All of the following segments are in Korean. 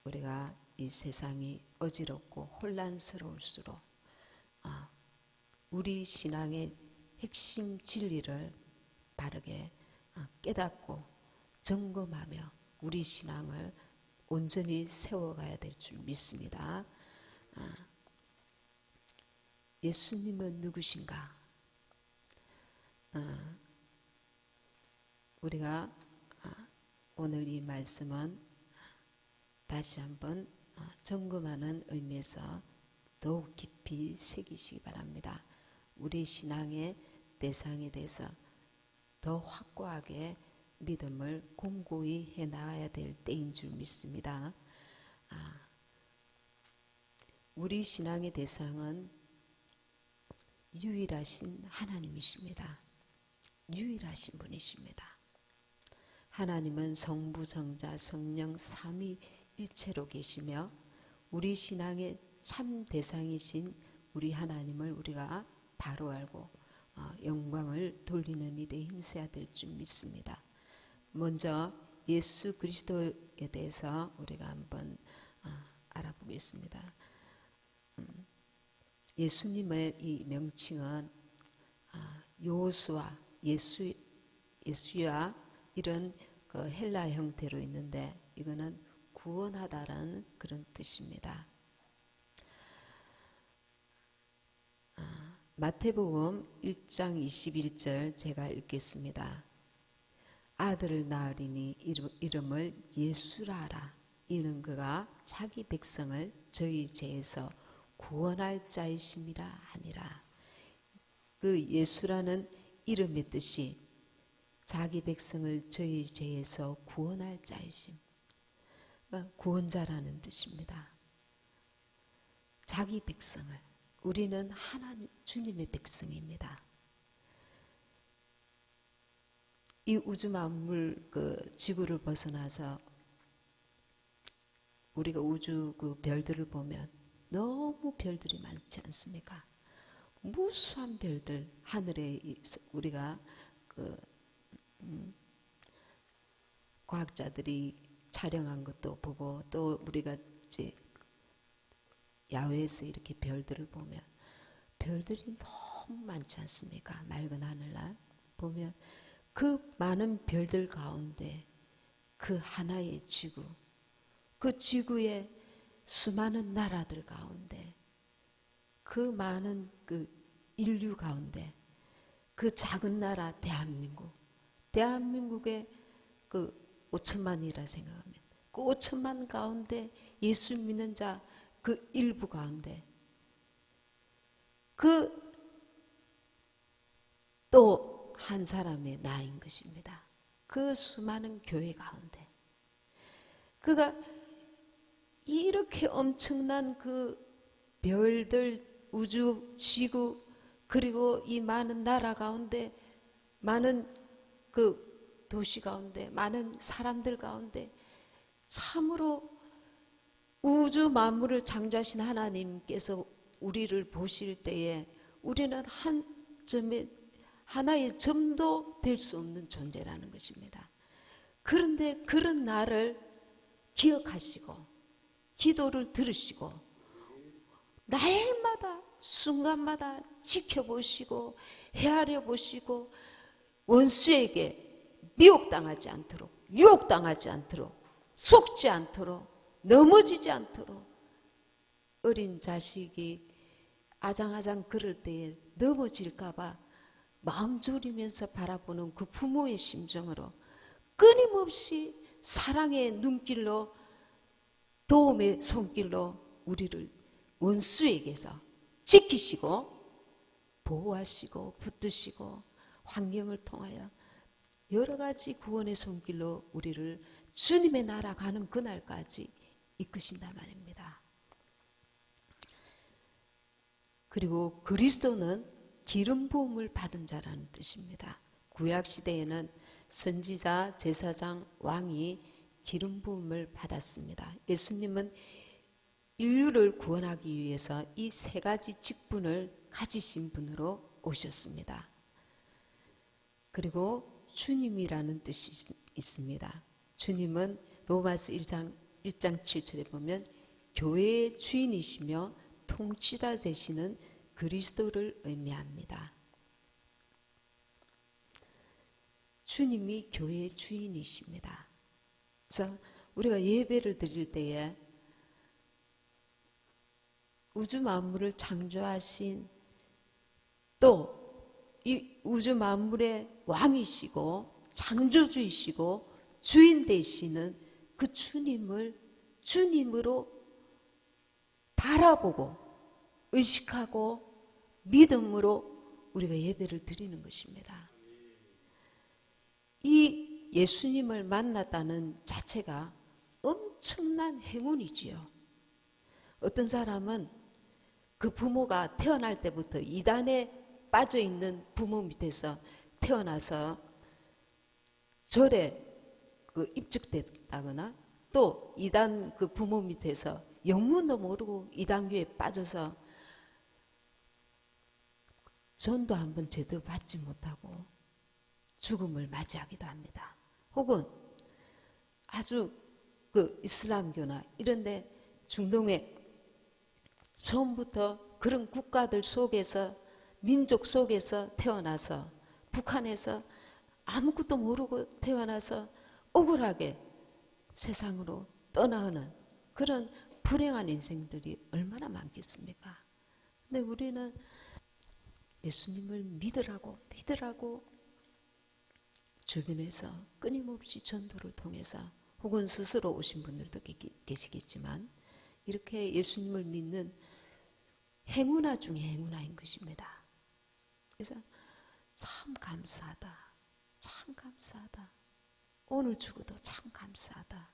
우리가 이 세상이 어지럽고 혼란스러울수록 우리 신앙의 핵심 진리를 바르게 깨닫고 점검하며 우리 신앙을 온전히 세워가야 될 줄 믿습니다. 예수님은 누구신가? 우리가 오늘 이 말씀은 다시 한번 점검하는 의미에서 더욱 깊이 새기시기 바랍니다. 우리 신앙의 대상에 대해서 더 확고하게 믿음을 공고히 해나가야 될 때인 줄 믿습니다. 우리 신앙의 대상은 유일하신 하나님이십니다. 유일하신 분이십니다. 하나님은 성부, 성자, 성령 삼위일체로 계시며 우리 신앙의 참 대상이신 우리 하나님을 우리가 바로 알고 영광을 돌리는 일에 힘써야 될 줄 믿습니다. 먼저 예수 그리스도에 대해서 우리가 한번 알아보겠습니다. 예수님의 이 명칭은 요수와 예수야 이런 그 헬라 형태로 있는데 이거는 구원하다라는 그런 뜻입니다. 마태복음 1장 21절 제가 읽겠습니다. 아들을 낳으리니 이름을 예수라 하라. 이는 그가 자기 백성을 저희 죄에서 구원할 자이심이라 하니라. 그 예수라는 이름의 뜻이 자기 백성을 저희 죄에서 구원할 자이심. 그러니까 구원자라는 뜻입니다. 자기 백성을. 우리는 하나님 주님의 백성입니다. 이 우주 만물 그 지구를 벗어나서 우리가 우주 그 별들을 보면 너무 별들이 많지 않습니까? 무수한 별들 하늘에 우리가 그 과학자들이 촬영한 것도 보고 또 우리가 이제 야외에서 이렇게 별들을 보면 별들이 너무 많지 않습니까? 맑은 하늘날 보면 그 많은 별들 가운데 그 하나의 지구, 그 지구의 수많은 나라들 가운데 그 많은 그 인류 가운데 그 작은 나라 대한민국의 그 5천만이라 생각하면 그 5천만 가운데 예수 믿는 자 그 일부 가운데 그 또 한 사람의 나인 것입니다. 그 수많은 교회 가운데 그가 이렇게 엄청난 그 별들, 우주, 지구 그리고 이 많은 나라 가운데 많은 그 도시 가운데 많은 사람들 가운데 참으로 우주 만물을 창조하신 하나님께서 우리를 보실 때에 우리는 한 점에 하나의 점도 될 수 없는 존재라는 것입니다. 그런데 그런 나를 기억하시고 기도를 들으시고 날마다 순간마다 지켜보시고 헤아려 보시고 원수에게 미혹당하지 않도록 유혹당하지 않도록 속지 않도록 넘어지지 않도록 어린 자식이 아장아장 그럴 때에 넘어질까 봐 마음 졸이면서 바라보는 그 부모의 심정으로 끊임없이 사랑의 눈길로 도움의 손길로 우리를 원수에게서 지키시고 보호하시고 붙드시고 환경을 통하여 여러 가지 구원의 손길로 우리를 주님의 나라 가는 그날까지 이끄신단 말입니다. 그리고 그리스도는 기름 부음을 받은 자라는 뜻입니다. 구약 시대에는 선지자, 제사장, 왕이 기름 부음을 받았습니다. 예수님은 인류를 구원하기 위해서 이 세 가지 직분을 가지신 분으로 오셨습니다. 그리고 주님이라는 뜻이 있습니다. 주님은 로마서 1장 1장 7절에 보면 교회의 주인이시며 통치자 되시는 그리스도를 의미합니다. 주님이 교회의 주인이십니다. 그래서 우리가 예배를 드릴 때에 우주 만물을 창조하신 또 이 우주 만물의 왕이시고 창조주이시고 주인 되시는 그 주님을 주님으로 바라보고 의식하고 믿음으로 우리가 예배를 드리는 것입니다. 이 예수님을 만났다는 자체가 엄청난 행운이지요. 어떤 사람은 그 부모가 태어날 때부터 이단에 빠져있는 부모 밑에서 태어나서 절에 입직됐다거나 또 이단 그 부모 밑에서 영문도 모르고 이단교에 빠져서 전도 한번 제대로 받지 못하고 죽음을 맞이하기도 합니다. 혹은 아주 그 이슬람교나 이런데 중동에 처음부터 그런 국가들 속에서 민족 속에서 태어나서 북한에서 아무것도 모르고 태어나서 억울하게 세상으로 떠나가는 그런 불행한 인생들이 얼마나 많겠습니까? 근데 우리는 예수님을 믿으라고 주변에서 끊임없이 전도를 통해서 혹은 스스로 오신 분들도 계시겠지만 이렇게 예수님을 믿는 행운아 중에 행운아인 것입니다. 그래서 참 감사하다. 참 감사하다. 오늘 죽어도 참 감사하다.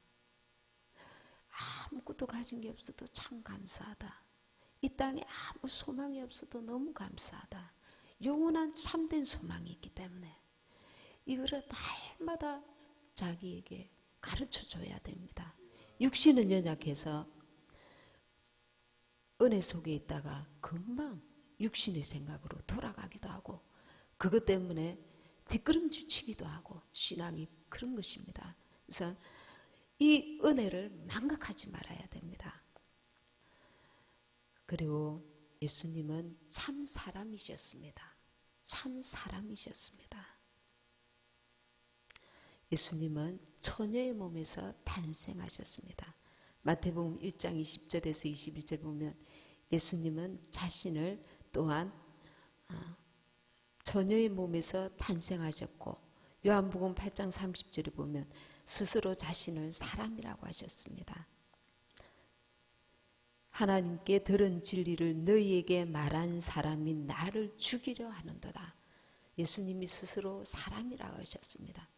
아무것도 가진 게 없어도 참 감사하다. 이 땅에 아무 소망이 없어도 너무 감사하다. 영원한 참된 소망이 있기 때문에 이거를 날마다 자기에게 가르쳐 줘야 됩니다. 육신은 연약해서 은혜 속에 있다가 금방 육신의 생각으로 돌아가기도 하고 그것 때문에 뒷걸음질 치기도 하고 신앙이 그런 것입니다. 그래서 이 은혜를 망각하지 말아야 됩니다. 그리고 예수님은 참 사람이셨습니다. 참 사람이셨습니다. 예수님은 처녀의 몸에서 탄생하셨습니다. 마태복음 1장 20절에서 21절 보면 예수님은 자신을 또한 처녀의 몸에서 탄생하셨고 요한복음 8장 30절에 보면 스스로 자신을 사람이라고 하셨습니다. 하나님께 들은 진리를 너희에게 말한 사람이 나를 죽이려 하는도다. 예수님이 스스로 사람이라고 하셨습니다.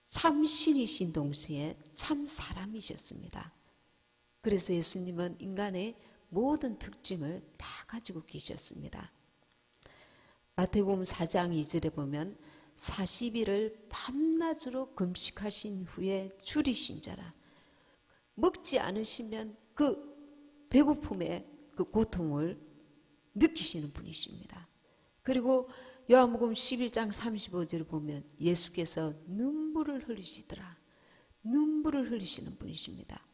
참 신이신 동시에 참 사람이셨습니다. 그래서 예수님은 인간의 모든 특징을 다 가지고 계셨습니다. 마태복음 4장 2절에 보면 40일을 밤낮으로 금식하신 후에 줄이신 자라. 먹지 않으시면 그 배고픔의 그 고통을 느끼시는 분이십니다. 그리고 요한복음 11장 35절을 보면 예수께서 눈물을 흘리시더라. 눈물을 흘리시는 분이십니다.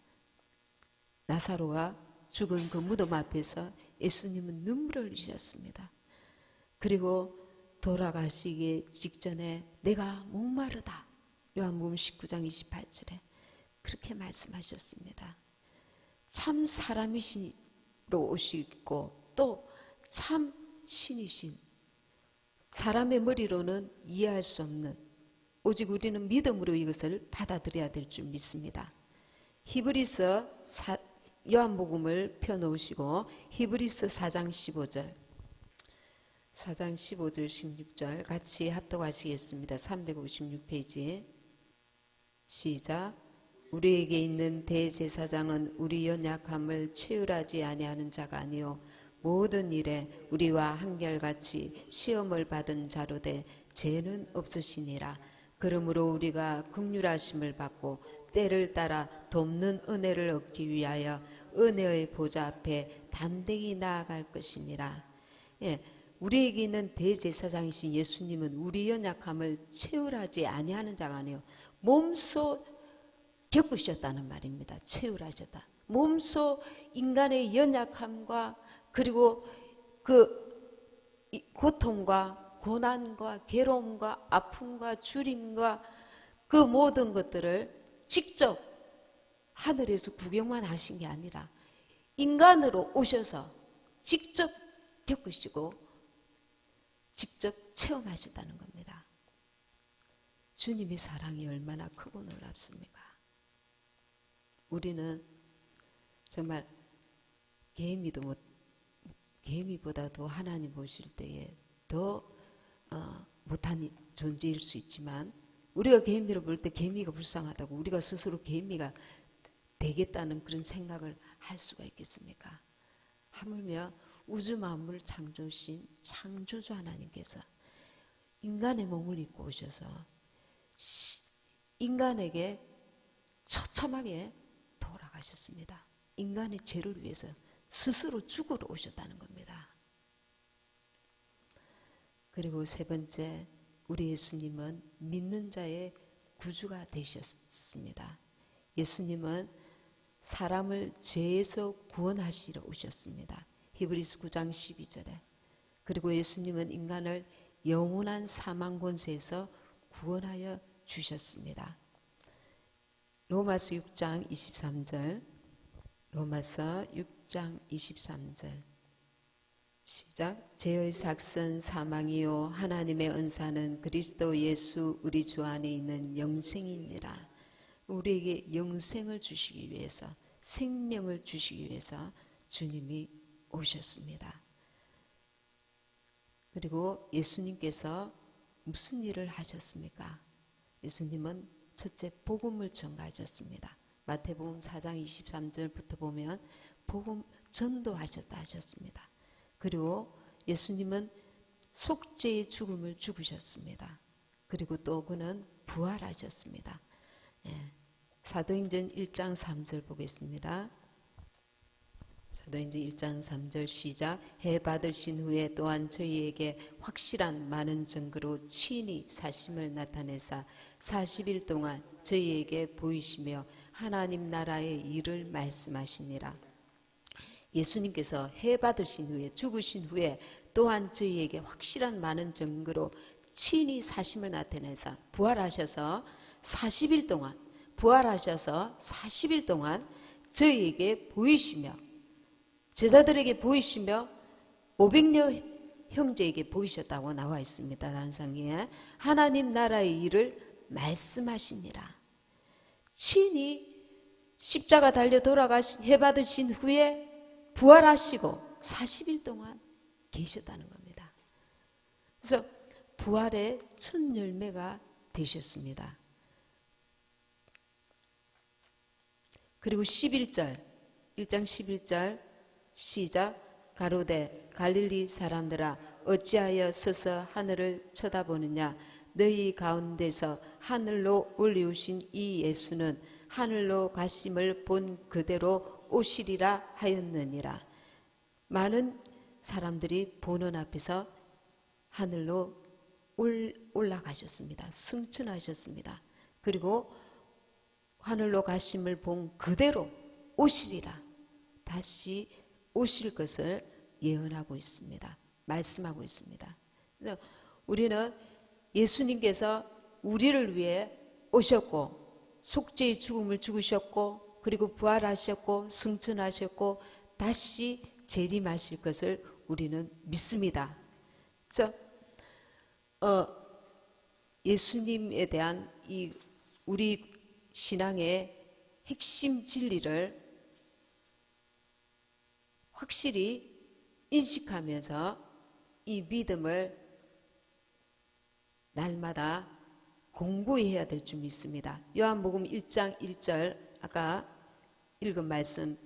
나사로가 죽은 그 무덤 앞에서 예수님은 눈물을 흘리셨습니다. 그리고 돌아가시기 직전에 내가 목마르다. 요한복음 19장 28절에 그렇게 말씀하셨습니다. 참 사람이시로 오시고 또 참 신이신 사람의 머리로는 이해할 수 없는 오직 우리는 믿음으로 이것을 받아들여야 될 줄 믿습니다. 히브리서 요한복음을 펴놓으시고 히브리서 4장 15절 16절 같이 합독하시겠습니다. 356페이지 시작. 우리에게 있는 대제사장은 우리 연약함을 체휼하지 아니하는 자가 아니요 모든 일에 우리와 한결같이 시험을 받은 자로 돼 죄는 없으시니라. 그러므로 우리가 긍휼하심을 받고 때를 따라 돕는 은혜를 얻기 위하여 은혜의 보좌 앞에 담대히 나아갈 것이니라. 예, 우리에게 있는 대제사장이신 예수님은 우리 연약함을 체휼하지 아니하는 자가 아니요 몸소 겪으셨다는 말입니다. 채울하셨다. 몸소 인간의 연약함과 그리고 그 고통과 고난과 괴로움과 아픔과 주림과 그 모든 것들을 직접 하늘에서 구경만 하신 게 아니라 인간으로 오셔서 직접 겪으시고 직접 체험하셨다는 겁니다. 주님의 사랑이 얼마나 크고 놀랍습니까? 우리는 정말 개미보다도 하나님 보실 때에 더 못한 존재일 수 있지만, 우리가 개미를 볼 때 개미가 불쌍하다고 우리가 스스로 개미가 되겠다는 그런 생각을 할 수가 있겠습니까? 하물며 우주 만물을 창조신 창조주 하나님께서 인간의 몸을 입고 오셔서 인간에게 처참하게 돌아가셨습니다. 인간의 죄를 위해서 스스로 죽으러 오셨다는 겁니다. 그리고 세 번째, 우리 예수님은 믿는 자의 구주가 되셨습니다. 예수님은 사람을 죄에서 구원하시러 오셨습니다. 히브리서 9장 12절에. 그리고 예수님은 인간을 영원한 사망 권세에서 구원하여 주셨습니다. 로마서 6장 23절. 로마서 6장 23절. 시작. 죄의 삭선 사망이요 하나님의 은사는 그리스도 예수 우리 주 안에 있는 영생이니라. 우리에게 영생을 주시기 위해서, 생명을 주시기 위해서 주님이 오셨습니다. 그리고 예수님께서 무슨 일을 하셨습니까? 예수님은 첫째 복음을 전가하셨습니다. 마태복음 4장 23절부터 보면 복음 전도하셨다 하셨습니다. 그리고 예수님은 속죄의 죽음을 죽으셨습니다. 그리고 또 그는 부활하셨습니다. 사도행전 1장 3절 보겠습니다. 사도행전 1장 3절 시작. 해 받으신 후에 또한 저희에게 확실한 많은 증거로 친히 사심을 나타내사 40일 동안 저희에게 보이시며 하나님 나라의 일을 말씀하시니라. 예수님께서 해 받으신 후에, 죽으신 후에 또한 저희에게 확실한 많은 증거로 친히 사심을 나타내사 부활하셔서 40일 동안 저희에게 보이시며, 제자들에게 보이시며 500여 형제에게 보이셨다고 나와 있습니다. 단상에 하나님 나라의 일을 말씀하시니라. 친히 십자가 달려 해 받으신 후에 부활하시고 40일 동안 계셨다는 겁니다. 그래서 부활의 첫 열매가 되셨습니다. 그리고 11절, 1장 11절 시작. 가로되 갈릴리 사람들아 어찌하여 서서 하늘을 쳐다보느냐. 너희 가운데서 하늘로 올리우신 이 예수는 하늘로 가심을 본 그대로 오시리라 하였느니라. 많은 사람들이 보는 앞에서 하늘로 올라가셨습니다. 승천하셨습니다. 그리고 하늘로 가심을 본 그대로 오시리라. 다시 오실 것을 예언하고 있습니다. 말씀하고 있습니다. 그래서 우리는 예수님께서 우리를 위해 오셨고 속죄의 죽음을 죽으셨고 그리고 부활하셨고 승천하셨고 다시 재림하실 것을 우리는 믿습니다. 그래서 예수님에 대한 이 우리 신앙의 핵심 진리를 확실히 인식하면서 이 믿음을 날마다 공부해야 될 줄 믿습니다. 요한복음 1장 1절 아까 읽은 말씀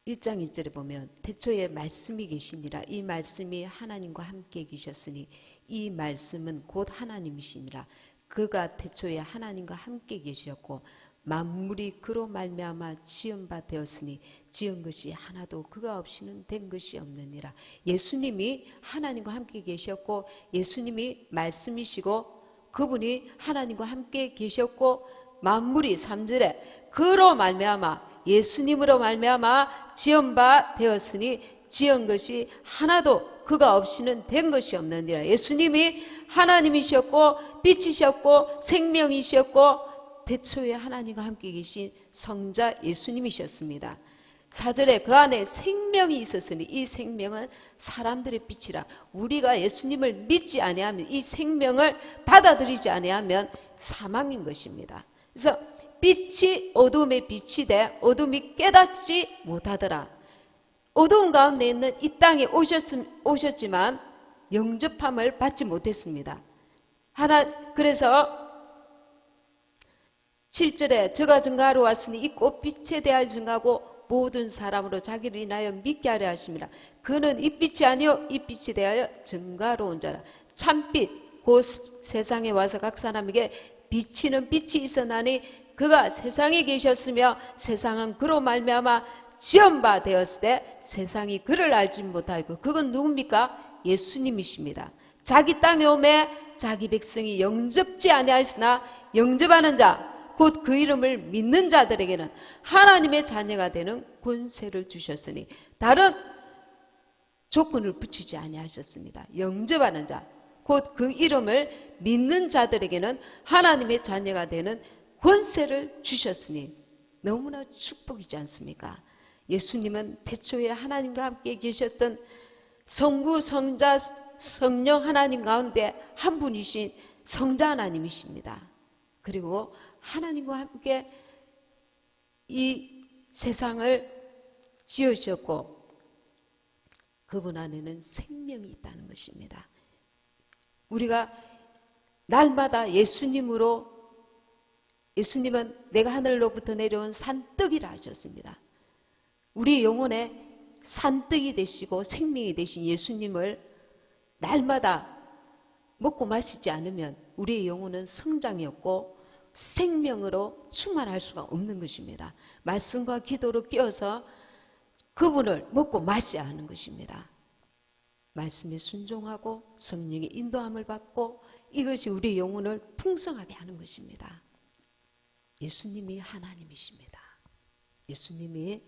1장 1절에 보면 태초에 말씀이 계시니라. 이 말씀이 하나님과 함께 계셨으니 이 말씀은 곧 하나님이시니라. 그가 태초에 하나님과 함께 계셨고 만물이 그로 말미암아 지은 바 되었으니 지은 것이 하나도 그가 없이는 된 것이 없느니라. 예수님이 하나님과 함께 계셨고 예수님이 말씀이시고 그분이 하나님과 함께 계셨고 만물이 3절에 그로 말미암아 예수님으로 말미암아 지은 바 되었으니 지은 것이 하나도 그가 없이는 된 것이 없느니라. 예수님이 하나님이셨고 빛이셨고 생명이셨고 태초에 하나님과 함께 계신 성자 예수님이셨습니다. 4절에 그 안에 생명이 있었으니 이 생명은 사람들의 빛이라. 우리가 예수님을 믿지 아니하면, 이 생명을 받아들이지 아니하면 사망인 것입니다. 그래서 빛이 어둠의 빛이 돼 어둠이 깨닫지 못하더라. 어두운 가운데 있는 이 땅에 오셨지만 영접함을 받지 못했습니다. 그래서 7절에 저가 증거하러 왔으니 이 꽃빛에 대하여 증거하고 모든 사람으로 자기를 인하여 믿게 하려 하심이라. 그는 이 빛이 아니요 이 빛이 대하여 증거하러 온 자라. 참빛 곧 세상에 와서 각 사람에게 비치는 빛이 있었나니 그가 세상에 계셨으며 세상은 그로 말미암아 지은 바 되었을 때 세상이 그를 알지 못하고. 그건 누굽니까? 예수님이십니다. 자기 땅에 오매 자기 백성이 영접지 아니하였으나 영접하는 자 곧 그 이름을 믿는 자들에게는 하나님의 자녀가 되는 권세를 주셨으니 다른 조건을 붙이지 아니하셨습니다. 영접하는 자 곧 그 이름을 믿는 자들에게는 하나님의 자녀가 되는 권세를 주셨으니 너무나 축복이지 않습니까? 예수님은 태초에 하나님과 함께 계셨던 성부, 성자, 성령 하나님 가운데 한 분이신 성자 하나님이십니다. 그리고 하나님과 함께 이 세상을 지으셨고 그분 안에는 생명이 있다는 것입니다. 우리가 날마다 예수님은 내가 하늘로부터 내려온 산떡이라 하셨습니다. 우리 영혼에 산떡이 되시고 생명이 되신 예수님을 날마다 먹고 마시지 않으면 우리의 영혼은 성장이 없고 생명으로 충만할 수가 없는 것입니다. 말씀과 기도로 끼어서 그분을 먹고 마셔야 하는 것입니다. 말씀에 순종하고 성령의 인도함을 받고 이것이 우리 영혼을 풍성하게 하는 것입니다. 예수님이 하나님이십니다. 예수님이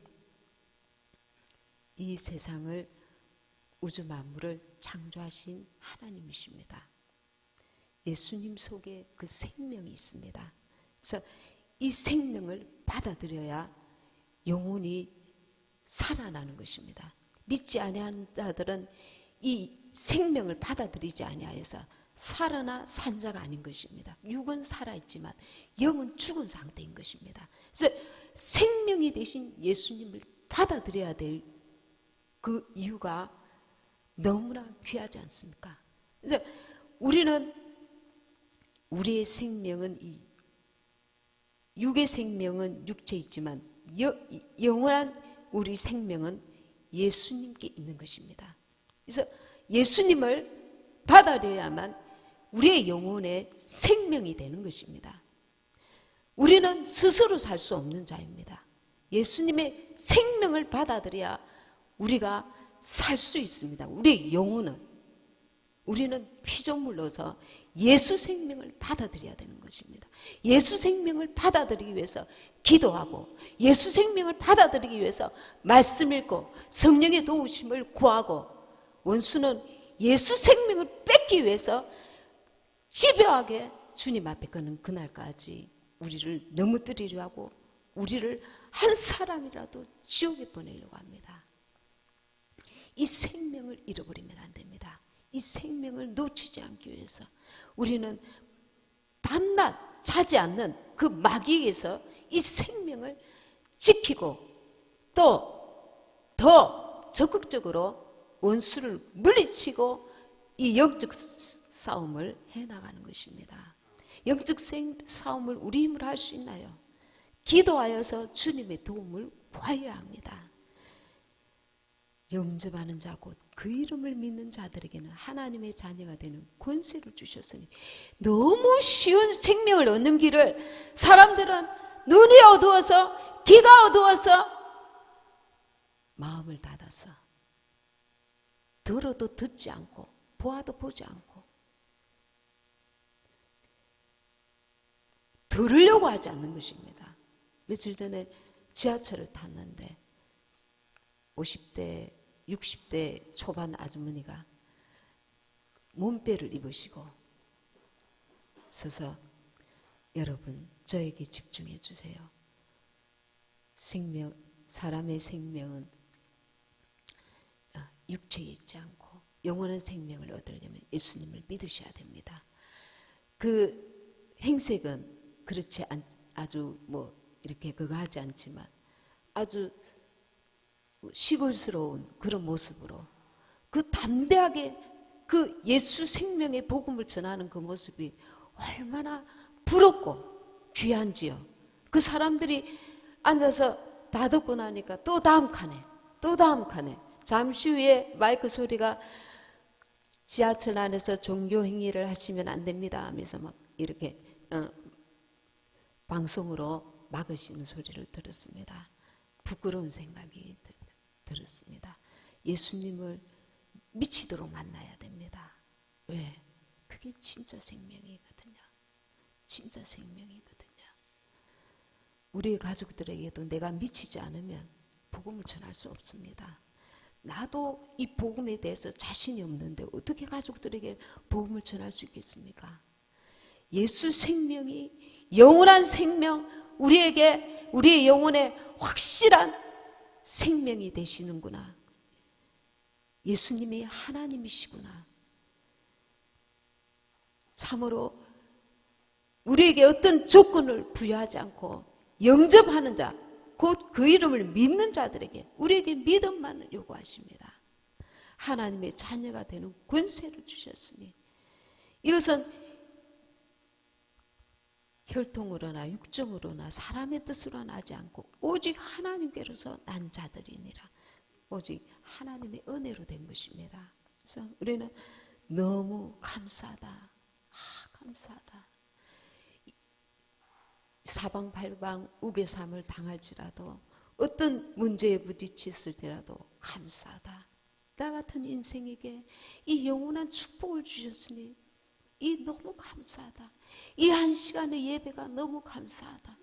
이 세상을 우주 만물을 창조하신 하나님이십니다. 예수님 속에 그 생명이 있습니다. 그래서 이 생명을 받아들여야 영혼이 살아나는 것입니다. 믿지 아니하는 자들은 이 생명을 받아들이지 아니하여서 살아나 산 자가 아닌 것입니다. 육은 살아있지만 영은 죽은 상태인 것입니다. 그래서 생명이 되신 예수님을 받아들여야 될 그 이유가 너무나 귀하지 않습니까? 그래서 우리의 생명은 육의 생명은 육체에 있지만 영원한 우리 생명은 예수님께 있는 것입니다. 그래서 예수님을 받아들여야만 우리의 영혼의 생명이 되는 것입니다. 우리는 스스로 살 수 없는 자입니다. 예수님의 생명을 받아들여야 우리가 살 수 있습니다. 우리의 영혼은. 우리는 피조물로서 예수 생명을 받아들여야 되는 것입니다. 예수 생명을 받아들이기 위해서 기도하고 예수 생명을 받아들이기 위해서 말씀 읽고 성령의 도우심을 구하고 원수는 예수 생명을 뺏기 위해서 집요하게 주님 앞에 거는 그날까지 우리를 넘어뜨리려 하고 우리를 한 사람이라도 지옥에 보내려고 합니다. 이 생명을 잃어버리면 안 됩니다. 이 생명을 놓치지 않기 위해서 우리는 밤낮 자지 않는 그 마귀에게서 이 생명을 지키고 또 더 적극적으로 원수를 물리치고 이 영적 싸움을 해나가는 것입니다. 영적 싸움을 우리 힘으로 할 수 있나요? 기도하여서 주님의 도움을 구해야 합니다. 영접하는 자 곧 그 이름을 믿는 자들에게는 하나님의 자녀가 되는 권세를 주셨으니 너무 쉬운 생명을 얻는 길을 사람들은 눈이 어두워서 귀가 어두워서 마음을 닫아서 들어도 듣지 않고 보아도 보지 않고 들으려고 하지 않는 것입니다. 며칠 전에 지하철을 탔는데 50대, 60대 초반 아주머니가 몸빼를 입으시고 서서 여러분 저에게 집중해 주세요. 사람의 생명은 육체에 있지 않고 영원한 생명을 얻으려면 예수님을 믿으셔야 됩니다. 그 행색은 그렇지 아주 뭐 이렇게 그거 하지 않지만 아주 시골스러운 그런 모습으로 그 담대하게 그 예수 생명의 복음을 전하는 그 모습이 얼마나 부럽고 귀한지요. 그 사람들이 앉아서 다 듣고 나니까 또 다음 칸에 잠시 후에 마이크 소리가 지하철 안에서 종교 행위를 하시면 안 됩니다 하면서 막 이렇게 방송으로 막으시는 소리를 들었습니다. 부끄러운 생각이 들었습니다. 예수님을 미치도록 만나야 됩니다. 왜? 그게 진짜 생명이거든요. 진짜 생명이거든요. 우리 가족들에게도 내가 미치지 않으면 복음을 전할 수 없습니다. 나도 이 복음에 대해서 자신이 없는데 어떻게 가족들에게 복음을 전할 수 있겠습니까? 예수 생명이 영원한 생명, 우리의 영혼에 확실한 생명이 되시는구나. 예수님이 하나님이시구나. 참으로 우리에게 어떤 조건을 부여하지 않고 영접하는 자, 곧 그 이름을 믿는 자들에게 우리에게 믿음만을 요구하십니다. 하나님의 자녀가 되는 권세를 주셨으니 이것은 혈통으로나 육정으로나 사람의 뜻으로 나지 않고 오직 하나님께로서 난 자들이니라. 오직 하나님의 은혜로 된 것입니다. 그래서 우리는 너무 감사하다. 감사하다. 사방팔방 우겨삼을 당할지라도 어떤 문제에 부딪혔을 때라도 감사하다. 나 같은 인생에게 이 영원한 축복을 주셨으니 이 너무 감사하다. 이 한 시간의 예배가 너무 감사하다.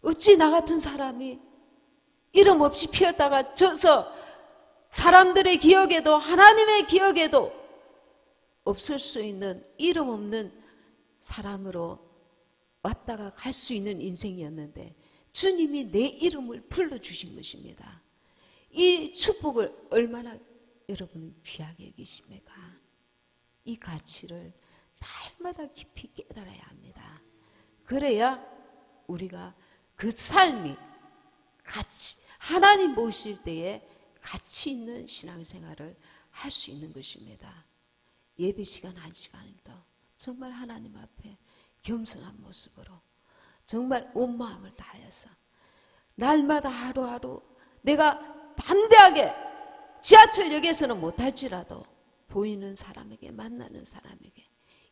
어찌 나 같은 사람이 이름 없이 피었다가 져서 사람들의 기억에도 하나님의 기억에도 없을 수 있는 이름 없는 사람으로 왔다가 갈 수 있는 인생이었는데 주님이 내 이름을 불러주신 것입니다. 이 축복을 얼마나 여러분은 귀하게 여기십니까? 이 가치를 날마다 깊이 깨달아야 합니다. 그래야 우리가 그 삶이 가치, 하나님 모실 때에 가치 있는 신앙생활을 할 수 있는 것입니다. 예배 시간 한 시간도 정말 하나님 앞에 겸손한 모습으로 정말 온 마음을 다해서 날마다 하루하루 내가 담대하게 지하철역에서는 못할지라도 보이는 사람에게 만나는 사람에게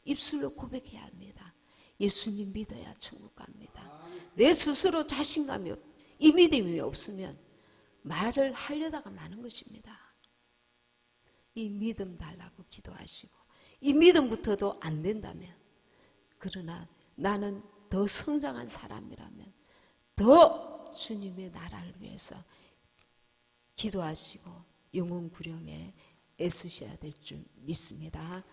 입술로 고백해야 합니다. 예수님 믿어야 천국 갑니다. 내 스스로 자신감이 이 믿음이 없으면 말을 하려다가 마는 것입니다. 이 믿음 달라고 기도하시고 이 믿음부터도 안 된다면 그러나 나는 더 성장한 사람이라면 더 주님의 나라를 위해서 기도하시고 영혼 구령에 애쓰셔야 될 줄 믿습니다.